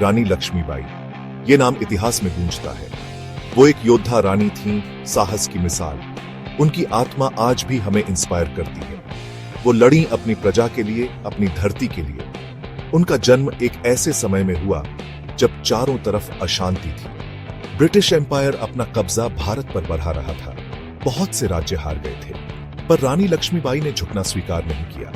रानी लक्ष्मीबाई, ये नाम इतिहास में गूंजता है। वो एक योद्धा रानी थीं, साहस की मिसाल। उनकी आत्मा आज भी हमें इंस्पायर करती है। वो लड़ी अपनी प्रजा के लिए, अपनी धरती के लिए। उनका जन्म एक ऐसे समय में हुआ जब चारों तरफ अशांति थी। ब्रिटिश एम्पायर अपना कब्जा भारत पर बढ़ा रहा था। बहुत से राज्य हार गए थे, पर रानी लक्ष्मीबाई ने झुकना स्वीकार नहीं किया।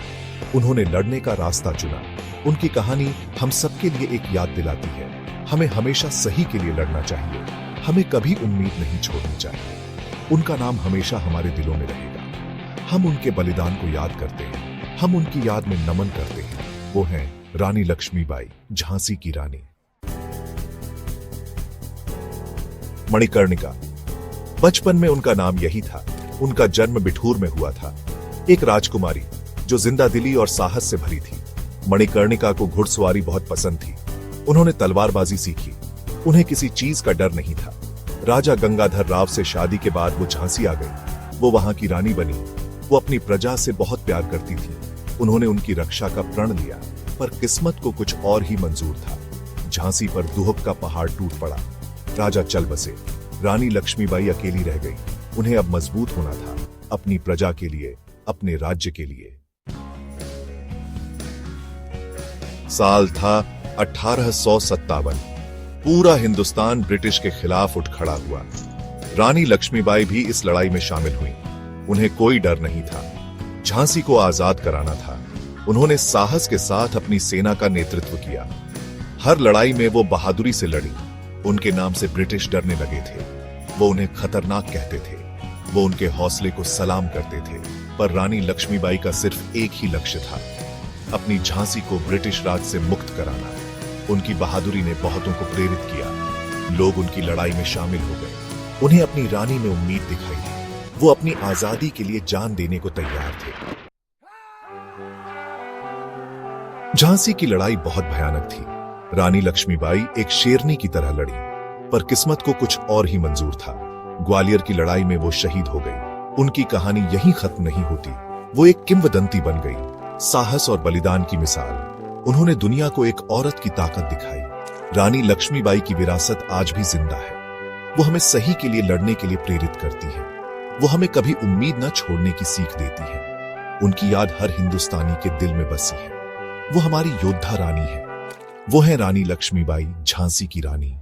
उन्होंने लड़ने का रास्ता चुना। उनकी कहानी हम सबके लिए एक याद दिलाती है। हमें हमेशा सही के लिए लड़ना चाहिए। हमें कभी उम्मीद नहीं छोड़नी चाहिए। उनका नाम हमेशा हमारे दिलों में रहेगा। हम उनके बलिदान को याद करते हैं। हम उनकी याद में नमन करते हैं। वो हैं रानी लक्ष्मीबाई, झांसी की रानी। मणिकर्णिका। बचपन में उनका नाम यही था। उनका जन्म बिठूर में हुआ था। एक राजकुमारी जो जिंदा दिली और साहस से भरी थी। मणिकर्णिका को घुड़सवारी बहुत पसंद थी। उन्होंने तलवारबाजी सीखी। उन्हें किसी चीज का डर नहीं था। राजा गंगाधर राव से शादी के बाद वो झांसी आ गई। वो वहां की रानी बनी। वो अपनी प्रजा से बहुत प्यार करती थी। उन्होंने उनकी रक्षा का प्रण लिया, पर किस्मत को कुछ और ही मंजूर था। झांसी पर दुहक का पहाड़ टूट पड़ा। राजा चल बसे। रानी लक्ष्मीबाई अकेली रह गई। उन्हें अब मजबूत होना था, अपनी प्रजा के लिए, अपने राज्य के लिए। साल था 1857। पूरा हिंदुस्तान ब्रिटिश के खिलाफ उठ खड़ा हुआ। रानी लक्ष्मीबाई भी इस लड़ाई में शामिल हुई। उन्हें कोई डर नहीं था। झांसी को आजाद कराना था। उन्होंने साहस के साथ अपनी सेना का नेतृत्व किया। हर लड़ाई में वो बहादुरी से लड़ी। उनके नाम से ब्रिटिश डरने लगे थे। वो उन्हें खतरनाक कहते थे। वो उनके हौसले को सलाम करते थे। पर रानी लक्ष्मीबाई का सिर्फ एक ही लक्ष्य था, अपनी झांसी को ब्रिटिश राज से मुक्त कराना। उनकी बहादुरी ने बहुतों को प्रेरित किया। लोग उनकी लड़ाई में शामिल हो गए। उन्हें अपनी रानी में उम्मीद दिखाई दी। वो अपनी आजादी के लिए जान देने को तैयार थे। झांसी की लड़ाई बहुत भयानक थी। रानी लक्ष्मीबाई एक शेरनी की तरह लड़ी, पर किस्मत को कुछ और ही मंजूर था। ग्वालियर की लड़ाई में वो शहीद हो गई। उनकी कहानी यहीं खत्म नहीं होती। वो एक किंवदंती बन गई, साहस और बलिदान की मिसाल। उन्होंने दुनिया को एक औरत की ताकत दिखाई। रानी लक्ष्मीबाई की विरासत आज भी जिंदा है। वो हमें सही के लिए लड़ने के लिए प्रेरित करती है। वो हमें कभी उम्मीद न छोड़ने की सीख देती है। उनकी याद हर हिंदुस्तानी के दिल में बसी है। वो हमारी योद्धा रानी है। वो है रानी लक्ष्मीबाई, झांसी की रानी।